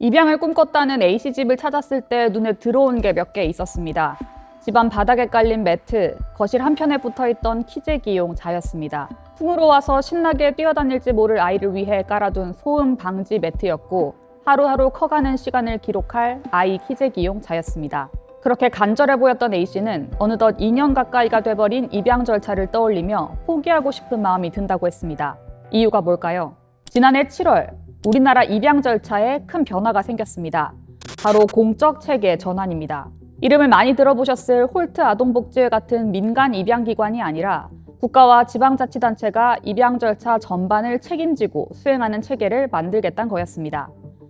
입양을 꿈꿨다는 A씨 집을 찾았을 때 눈에 들어온 게 몇 개 있었습니다. 집안 바닥에 깔린 매트, 거실 한편에 붙어있던 키재기용 자였습니다. 풍으로 와서 신나게 뛰어다닐지 모를 아이를 위해 깔아둔 소음 방지 매트였고 하루하루 커가는 시간을 기록할 아이 키재기용 자였습니다. 그렇게 간절해 보였던 A씨는 어느덧 2년 가까이가 돼버린 입양 절차를 떠올리며 포기하고 싶은 마음이 든다고 했습니다. 이유가 뭘까요? 지난해 7월 우리나라 입양 절차에 큰 변화가 생겼습니다. 바로 공적 체계 전환입니다. 이름을 많이 들어보셨을 홀트 아동복지회 같은 민간 입양기관이 아니라 국가와 지방자치단체가 입양 절차 전반을 책임지고 수행하는 체계를 만들겠다는 거였습니다.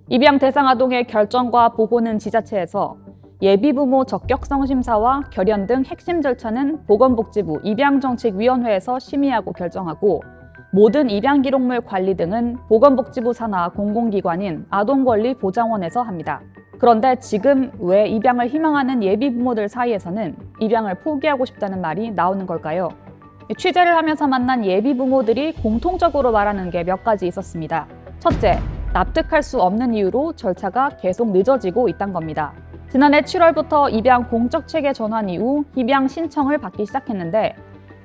입양 대상 아동의 결정과 보호는 지자체에서, 예비부모 적격성 심사와 결연 등 핵심 절차는 보건복지부 입양정책위원회에서 심의하고 결정하고, 모든 입양 기록물 관리 등은 보건복지부 산하 공공기관인 아동권리보장원에서 합니다. 그런데 지금 왜 입양을 희망하는 예비부모들 사이에서는 입양을 포기하고 싶다는 말이 나오는 걸까요? 취재를 하면서 만난 예비부모들이 공통적으로 말하는 게 몇 가지 있었습니다. 첫째, 납득할 수 없는 이유로 절차가 계속 늦어지고 있다는 겁니다. 지난해 7월부터 입양 공적체계 전환 이후 입양 신청을 받기 시작했는데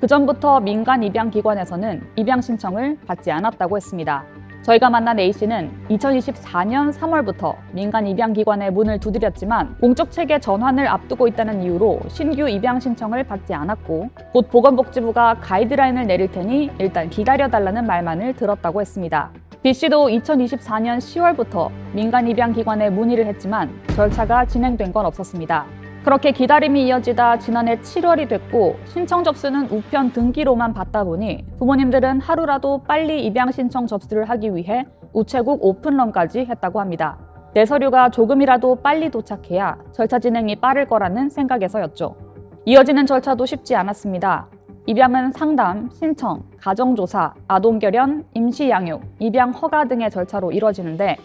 그 전부터 민간 입양기관에서는 입양 신청을 받지 않았다고 했습니다. 저희가 만난 A씨는 2024년 3월부터 민간 입양기관에 문을 두드렸지만 공적체계 전환을 앞두고 있다는 이유로 신규 입양 신청을 받지 않았고, 곧 보건복지부가 가이드라인을 내릴 테니 일단 기다려달라는 말만을 들었다고 했습니다. B씨도 2024년 10월부터 민간 입양기관에 문의를 했지만 절차가 진행된 건 없었습니다. 그렇게 기다림이 이어지다 지난해 7월이 됐고 신청 접수는 우편 등기로만 받다 보니 부모님들은 하루라도 빨리 입양 신청 접수를 하기 위해 우체국 오픈런까지 했다고 합니다. 내 서류가 조금이라도 빨리 도착해야 절차 진행이 빠를 거라는 생각에서였죠. 이어지는 절차도 쉽지 않았습니다. 입양은 상담, 신청, 가정조사, 아동결연, 임시양육, 입양 허가 등의 절차로 이뤄지는데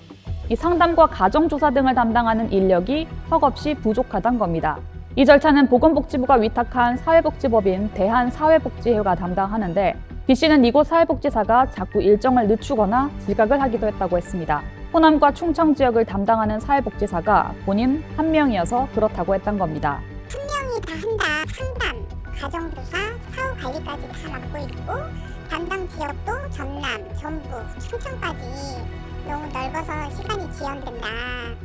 이 상담과 가정조사 등을 담당하는 인력이 턱없이 부족하다는 겁니다. 이 절차는 보건복지부가 위탁한 사회복지법인 대한사회복지회가 담당하는데 B씨는 이곳 사회복지사가 자꾸 일정을 늦추거나 지각을 하기도 했다고 했습니다. 호남과 충청 지역을 담당하는 사회복지사가 본인 한 명이어서 그렇다고 했던 겁니다. 한 명이 다 한다. 상담, 가정조사, 사후관리까지 다 맡고 있고 담당 지역도 전남, 전북, 충청까지 너무 넓어서 시간이 지연된다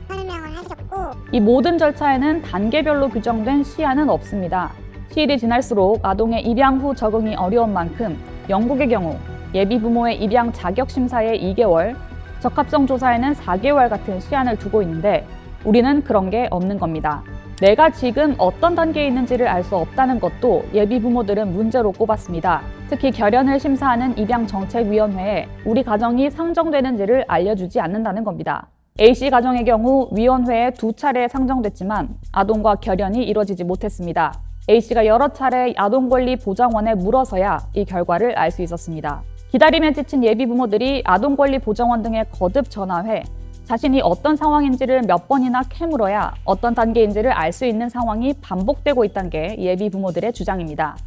설명을 하셨고, 이 모든 절차에는 단계별로 규정된 시한은 없습니다. 시일이 지날수록 아동의 입양 후 적응이 어려운 만큼 영국의 경우 예비부모의 입양 자격 심사에 2개월, 적합성 조사에는 4개월 같은 시한을 두고 있는데 우리는 그런 게 없는 겁니다. 내가 지금 어떤 단계에 있는지를 알 수 없다는 것도 예비부모들은 문제로 꼽았습니다. 특히 결연을 심사하는 입양정책위원회에 우리 가정이 상정되는지를 알려주지 않는다는 겁니다. A씨 가정의 경우 위원회에 2차례 상정됐지만 아동과 결연이 이뤄지지 못했습니다. A씨가 여러 차례 아동권리보장원에 물어서야 이 결과를 알 수 있었습니다. 기다림에 지친 예비부모들이 아동권리보장원 등의 거듭 전화회, 자신이 어떤 상황인지를 몇 번이나 캐물어야 어떤 단계인지를 알 수 있는 상황이 반복되고 있다는 게 예비부모들의 주장입니다.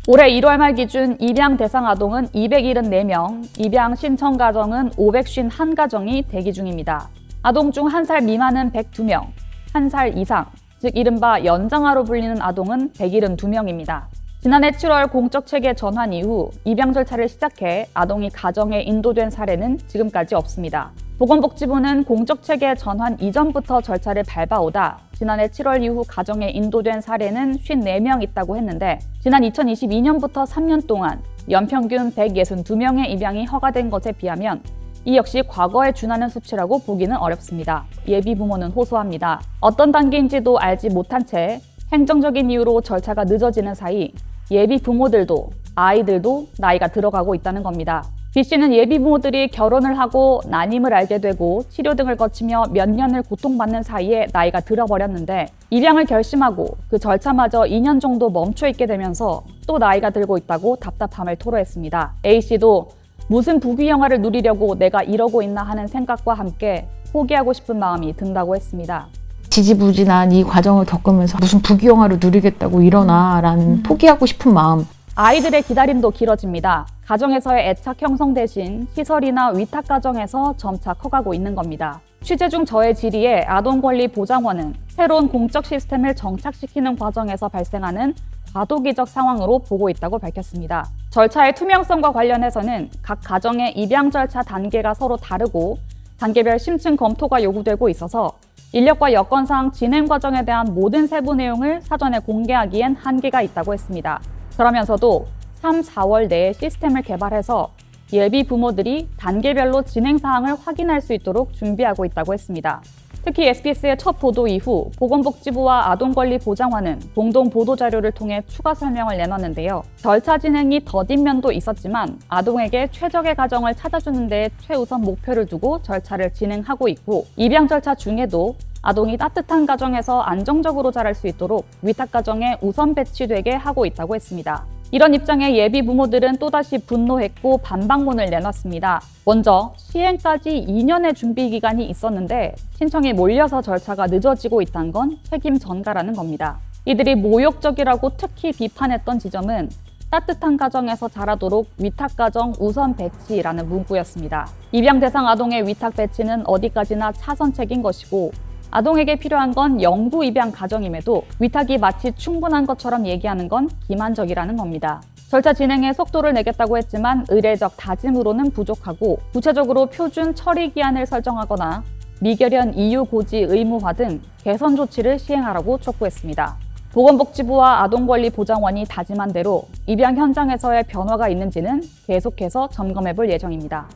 올해 1월 말 기준 입양 대상 아동은 274명, 입양 신청 가정은 551가정이 대기 중입니다. 아동 중 1살 미만은 102명, 1살 이상, 즉 이른바 연장아로 불리는 아동은 172명입니다. 지난해 7월 공적체계 전환 이후 입양 절차를 시작해 아동이 가정에 인도된 사례는 지금까지 없습니다. 보건복지부는 공적체계 전환 이전부터 절차를 밟아오다 지난해 7월 이후 가정에 인도된 사례는 54명 있다고 했는데 지난 2022년부터 3년 동안 연평균 162명의 입양이 허가된 것에 비하면 이 역시 과거에 준하는 수치라고 보기는 어렵습니다. 예비부모는 호소합니다. 어떤 단계인지도 알지 못한 채 행정적인 이유로 절차가 늦어지는 사이 예비부모들도 아이들도 나이가 들어가고 있다는 겁니다. B씨는 예비부모들이 결혼을 하고 난임을 알게 되고 치료 등을 거치며 몇 년을 고통받는 사이에 나이가 들어버렸는데 입양을 결심하고 그 절차마저 2년 정도 멈춰 있게 되면서 또 나이가 들고 있다고 답답함을 토로했습니다. A씨도 무슨 부귀영화를 누리려고 내가 이러고 있나 하는 생각과 함께 포기하고 싶은 마음이 든다고 했습니다. 지지부진한 이 과정을 겪으면서 무슨 부귀영화를 누리겠다고 이러나라는 포기하고 싶은 마음. 아이들의 기다림도 길어집니다. 가정에서의 애착 형성 대신 시설이나 위탁 가정에서 점차 커가고 있는 겁니다. 취재 중 저의 질의에 아동권리보장원은 새로운 공적 시스템을 정착시키는 과정에서 발생하는 과도기적 상황으로 보고 있다고 밝혔습니다. 절차의 투명성과 관련해서는 각 가정의 입양 절차 단계가 서로 다르고 단계별 심층 검토가 요구되고 있어서 인력과 여건상 진행 과정에 대한 모든 세부 내용을 사전에 공개하기엔 한계가 있다고 했습니다. 그러면서도 3, 4월 내에 시스템을 개발해서 예비 부모들이 단계별로 진행 사항을 확인할 수 있도록 준비하고 있다고 했습니다. 특히 SBS의 첫 보도 이후 보건복지부와 아동권리보장원은 공동 보도자료를 통해 추가 설명을 내놨는데요. 절차 진행이 더딘 면도 있었지만 아동에게 최적의 가정을 찾아주는 데 최우선 목표를 두고 절차를 진행하고 있고 입양 절차 중에도 아동이 따뜻한 가정에서 안정적으로 자랄 수 있도록 위탁가정에 우선 배치되게 하고 있다고 했습니다. 이런 입장에 예비 부모들은 또다시 분노했고 반박문을 내놨습니다. 먼저 시행까지 2년의 준비 기간이 있었는데 신청이 몰려서 절차가 늦어지고 있다는 건 책임 전가라는 겁니다. 이들이 모욕적이라고 특히 비판했던 지점은 따뜻한 가정에서 자라도록 위탁가정 우선 배치라는 문구였습니다. 입양 대상 아동의 위탁 배치는 어디까지나 차선책인 것이고 아동에게 필요한 건 영구 입양 가정임에도 위탁이 마치 충분한 것처럼 얘기하는 건 기만적이라는 겁니다. 절차 진행에 속도를 내겠다고 했지만 의례적 다짐으로는 부족하고 구체적으로 표준 처리 기한을 설정하거나 미결연 이유 고지 의무화 등 개선 조치를 시행하라고 촉구했습니다. 보건복지부와 아동권리보장원이 다짐한 대로 입양 현장에서의 변화가 있는지는 계속해서 점검해 볼 예정입니다.